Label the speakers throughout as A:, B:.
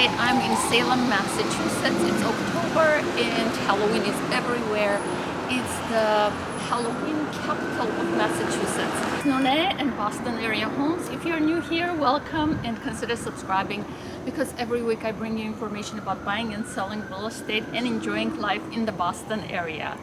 A: Hi, I'm in Salem, Massachusetts. It's October and Halloween is everywhere. It's the Halloween capital of Massachusetts. Noune and Boston area homes. If you're new here, welcome and consider subscribing because every week I bring you information about buying and selling real estate and enjoying life in the Boston area.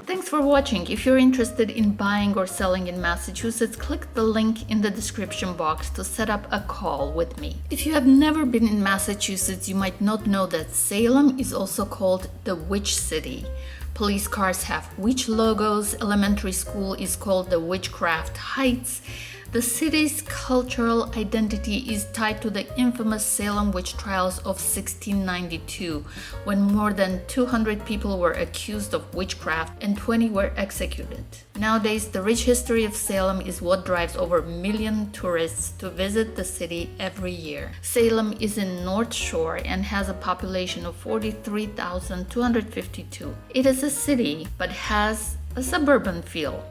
A: Thanks for watching. If you're interested in buying or selling in Massachusetts, click the link in the description box to set up a call with me. If you have never been in Massachusetts, you might not know that Salem is also called the Witch City. Police cars have witch logos, elementary school is called the Witchcraft Heights. The city's cultural identity is tied to the infamous Salem witch trials of 1692, when more than 200 people were accused of witchcraft and 20 were executed. Nowadays, the rich history of Salem is what drives over 1 million tourists to visit the city every year. Salem is in North Shore and has a population of 43,252. It is a city, but has a suburban feel.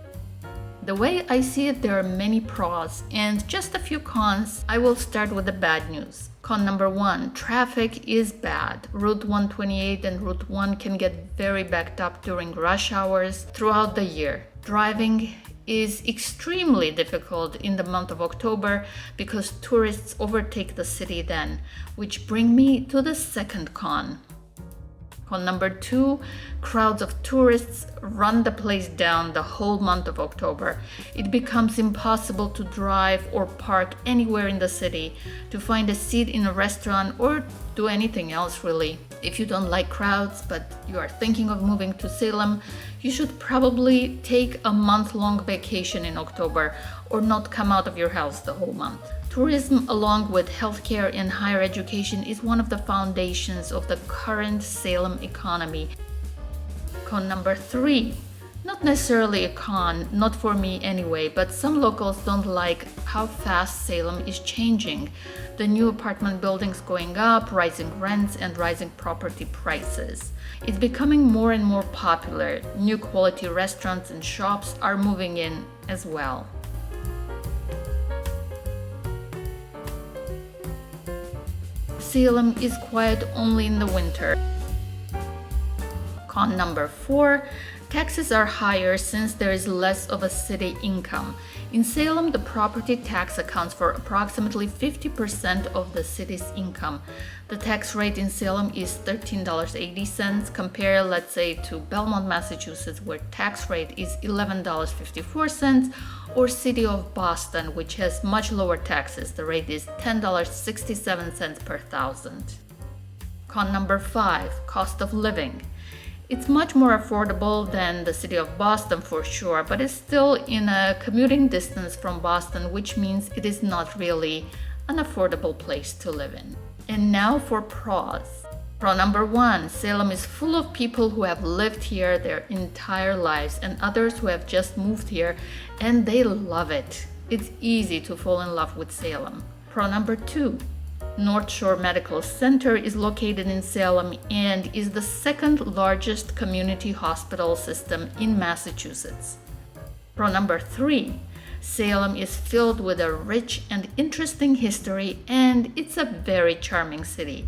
A: The way I see it, there are many pros and just a few cons. I will start with the bad news. Con number 1, traffic is bad. Route 128 and Route 1 can get very backed up during rush hours throughout the year. Driving is extremely difficult in the month of October because tourists overtake the city then, which bring me to the second con. Con number 2, crowds of tourists run the place down the whole month of October. It becomes impossible to drive or park anywhere in the city, to find a seat in a restaurant or do anything else really. If you don't like crowds but you are thinking of moving to Salem, you should probably take a month-long vacation in October or not come out of your house the whole month. Tourism, along with healthcare and higher education, is one of the foundations of the current Salem economy. Con number 3. Not necessarily a con, not for me anyway, but some locals don't like how fast Salem is changing. The new apartment buildings going up, rising rents, and rising property prices. It's becoming more and more popular. New quality restaurants and shops are moving in as well. Salem is quiet only in the winter. Con number 4, taxes are higher since there is less of a city income. In Salem, the property tax accounts for approximately 50% of the city's income. The tax rate in Salem is $13.80. Compare, let's say, to Belmont, Massachusetts, where tax rate is $11.54, or City of Boston, which has much lower taxes. The rate is $10.67 per thousand. Con number 5, cost of living. It's much more affordable than the city of Boston for sure, but it's still in a commuting distance from Boston, which means it is not really an affordable place to live in. And now for pros. Pro number 1, Salem is full of people who have lived here their entire lives and others who have just moved here and they love it. It's easy to fall in love with Salem. Pro number 2, North Shore Medical Center is located in Salem and is the second largest community hospital system in Massachusetts. Pro number 3, Salem is filled with a rich and interesting history and it's a very charming city.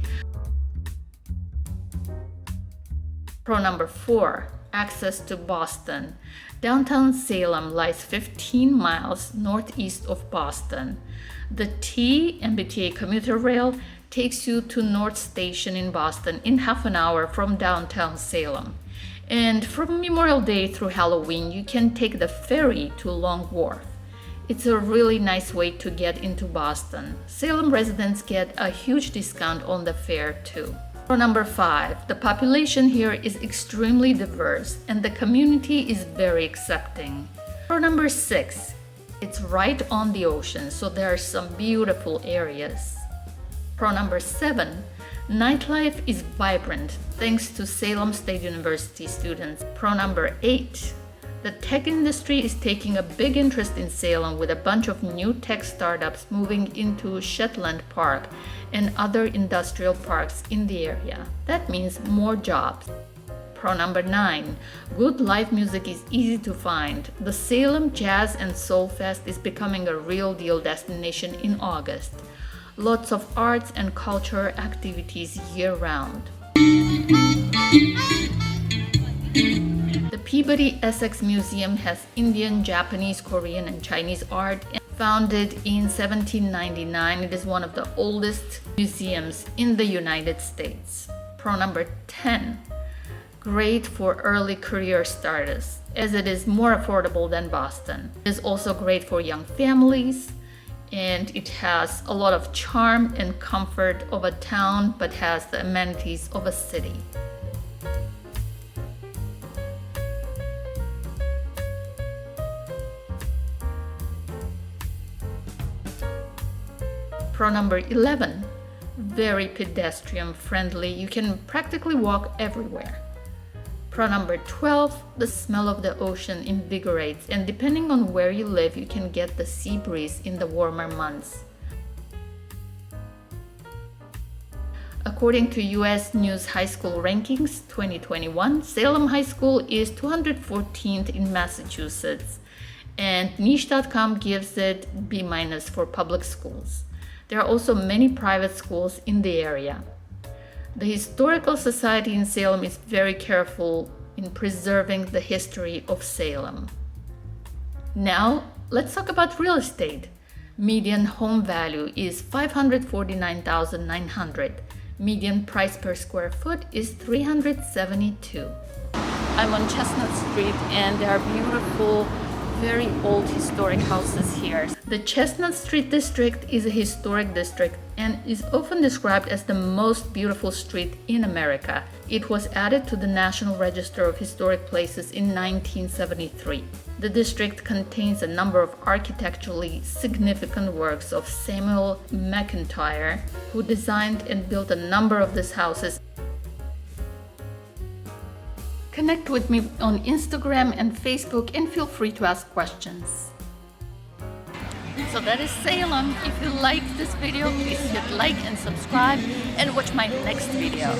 A: Pro number 4, access to Boston. Downtown Salem lies 15 miles northeast of Boston. The MBTA commuter rail takes you to North Station in Boston in half an hour from downtown Salem. And from Memorial Day through Halloween, you can take the ferry to Long Wharf. It's a really nice way to get into Boston. Salem residents get a huge discount on the fare too. Pro number 5, the population here is extremely diverse and the community is very accepting. Pro number 6, it's right on the ocean, so there are some beautiful areas. Pro number 7, nightlife is vibrant thanks to Salem State University students. Pro number 8, the tech industry is taking a big interest in Salem with a bunch of new tech startups moving into Shetland Park and other industrial parks in the area. That means more jobs. Pro number 9, good live music is easy to find. The Salem Jazz and Soul Fest is becoming a real deal destination in August. Lots of arts and culture activities year-round. The Peabody Essex Museum has Indian, Japanese, Korean, and Chinese art. Founded in 1799, it is one of the oldest museums in the United States. Pro number 10. Great for early career starters, as it is more affordable than Boston. It is also great for young families, and it has a lot of charm and comfort of a town, but has the amenities of a city. Pro number 11, very pedestrian friendly. You can practically walk everywhere. Pro number 12, the smell of the ocean invigorates, and depending on where you live, you can get the sea breeze in the warmer months. According to US News High School Rankings 2021, Salem High School is 214th in Massachusetts, and Niche.com gives it B- for public schools. There are also many private schools in the area. The Historical Society in Salem is very careful in preserving the history of Salem. Now, let's talk about real estate. Median home value is $549,900. Median price per square foot is $372. I'm on Chestnut Street, and there are beautiful, very old historic houses here. The Chestnut Street district is a historic district and is often described as the most beautiful street in America. It was added to the National Register of Historic Places in 1973. The district contains a number of architecturally significant works of Samuel McIntyre, who designed and built a number of these houses. Connect with me on Instagram and Facebook, and feel free to ask questions. So that is Salem. If you liked this video, please hit like and subscribe and watch my next video.